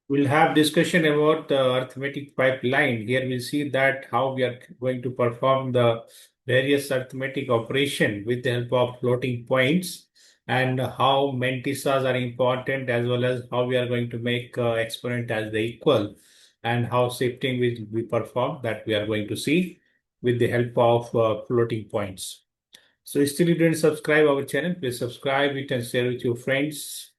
We'll have discussion about the arithmetic pipeline. Here we'll see that how we are going to perform the various arithmetic operation with the help of floating points, and how mantisas are important, as well as how we are going to make exponent as the equal, and how shifting will be performed, that we are going to see with the help of floating points. So still you didn't subscribe our channel, please subscribe it and share with your friends.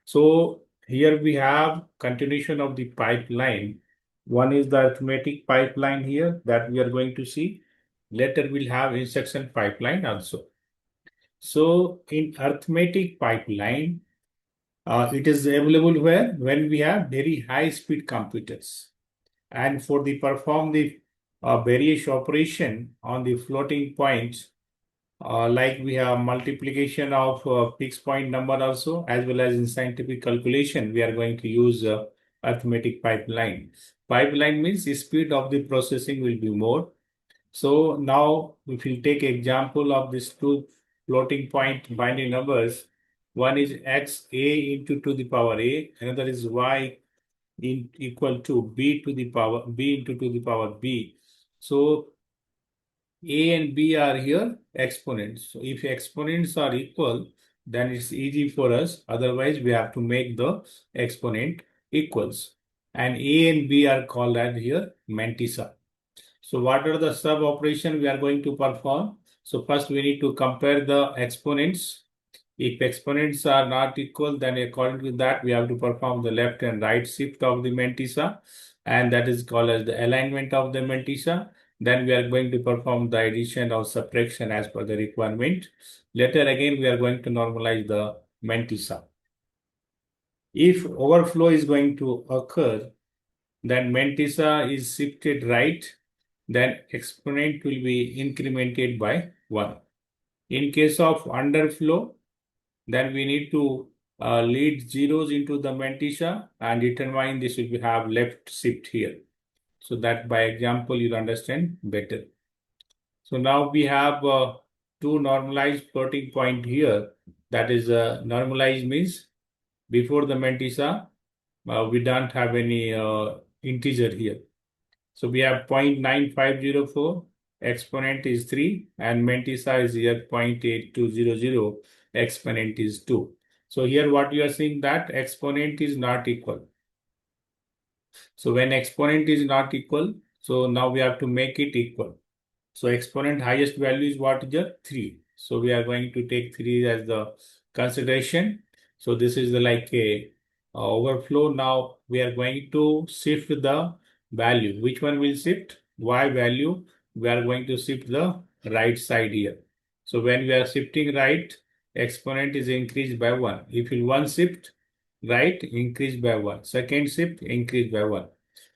So here we have continuation of the pipeline. One is the arithmetic pipeline here that we are going to see. Later we'll have instruction pipeline also. So in arithmetic pipeline, it is available where when we have very high speed computers, and for the perform the various operation on the floating points, like we have multiplication of fixed point number also, as well as in scientific calculation, we are going to use arithmetic pipeline. Pipeline means the speed of the processing will be more. So now if you take example of these two floating point binary numbers, one is x a into to the power a, another is y equal to b to the power b into to the power b. So a and b are here exponents. So if exponents are equal, then it's easy for us. Otherwise, we have to make the exponent equals. And a and b are called as here mantissa. So what are the sub operation we are going to perform? So first we need to compare the exponents. If exponents are not equal, then according to that, we have to perform the left and right shift of the mantissa, and that is called as the alignment of the mantissa. Then we are going to perform the addition or subtraction as per the requirement. Later again, we are going to normalize the mantissa. If overflow is going to occur, then mantissa is shifted right, then exponent will be incremented by 1. In case of underflow, then we need to lead zeros into the mantissa and determine this will have left shift here. So that by example you'll understand better. So now we have two normalized floating point here. That is normalized means before the mantissa we don't have any integer here. So we have 0.9504, exponent is 3, and mantissa is here 0.8200, exponent is 2. So here what you are seeing, that exponent is not equal. So when exponent is not equal, so now we have to make it equal. So exponent highest value is what is the 3. So we are going to take 3 as the consideration. So this is the like a overflow. Now we are going to shift the value. Which one will shift? Y value. We are going to shift the right side here. So when we are shifting right, exponent is increased by 1. If you one shift right, increase by 1. Second shift, increase by 1.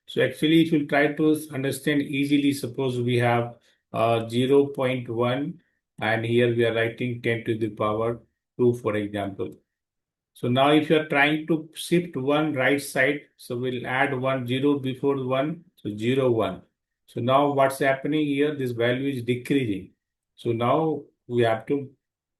So actually, if you try to understand easily, suppose we have 0.1, and here we are writing 10 to the power 2, for example. So now if you are trying to shift one right side, so we'll add 1 0 before 1, so 0 1. So now what's happening here, this value is decreasing. So now we have to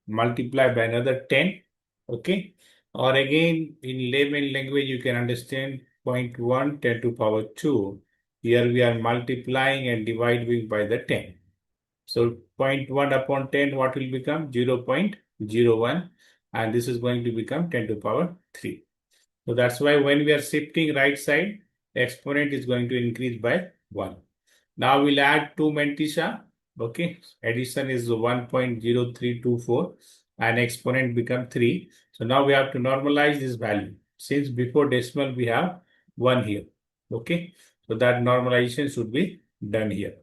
multiply by another 10, okay? Or again, in layman language, you can understand 0.1 10 to power 2. Here we are multiplying and dividing by the 10. So 0.1 upon 10, what will become? 0.01. And this is going to become 10 to power 3. So that's why when we are shifting right side, exponent is going to increase by 1. Now we'll add 2 mantissa. Okay. Addition is 1.0324 and exponent become 3. So now we have to normalize this value. Since before decimal we have 1 here. Okay. So that normalization should be done here.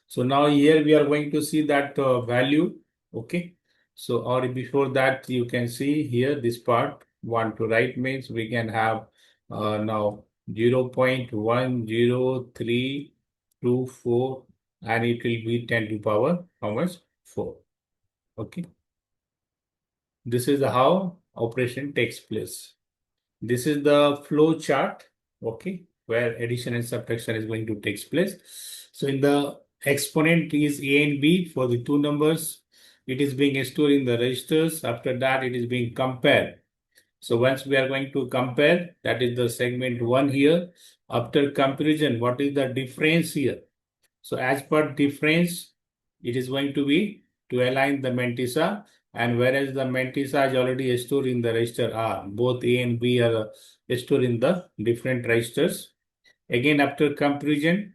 So now here we are going to see that value. Okay. So or before that you can see here this part 1 to right means we can have now 0.10324 and it will be 10 to power how much? 4. Okay. This is how operation takes place. This is the flow chart. Okay. Where addition and subtraction is going to take place. So in the exponent is A and B for the two numbers. It is being stored in the registers. After that, it is being compared. So once we are going to compare, that is the segment 1 here. After comparison, what is the difference here? So as per difference, it is going to be to align the mantissa, and whereas the mantissa is already stored in the register R, both A and B are stored in the different registers. Again, after comparison,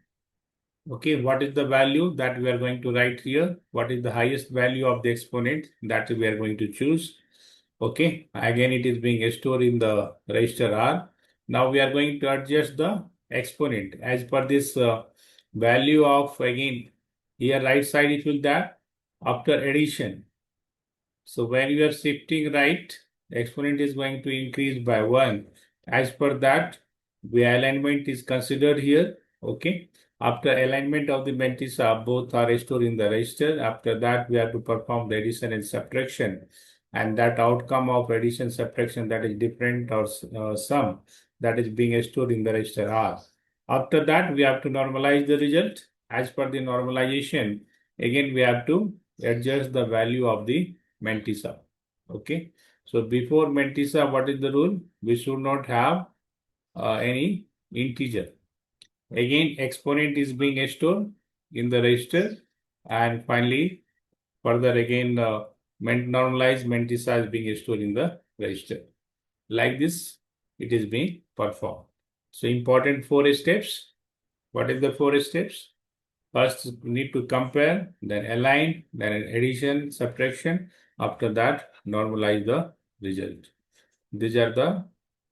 okay, what is the value that we are going to write here? What is the highest value of the exponent that we are going to choose? Okay, again it is being stored in the register R. Now we are going to adjust the exponent as per this value of, again here right side it will that after addition. So when you are shifting right, the exponent is going to increase by 1. As per that, the alignment is considered here. Okay. After alignment of the mantissa, both are stored in the register. After that, we have to perform the addition and subtraction. And that outcome of addition subtraction, that is different or sum, that is being stored in the register R. After that, we have to normalize the result. As per the normalization, again we have to adjust the value of the mantissa. Okay. So before mantissa, what is the rule? We should not have any integer. Again, exponent is being stored in the register, and finally, further again, normalized mantissa is being stored in the register. Like this, it is being performed. So important 4 steps. What is the 4 steps? First, we need to compare, then align, then addition, subtraction. After that, normalize the result. These are the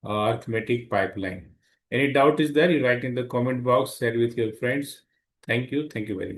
arithmetic pipeline. Any doubt is there? You write in the comment box, share with your friends. Thank you. Thank you very much.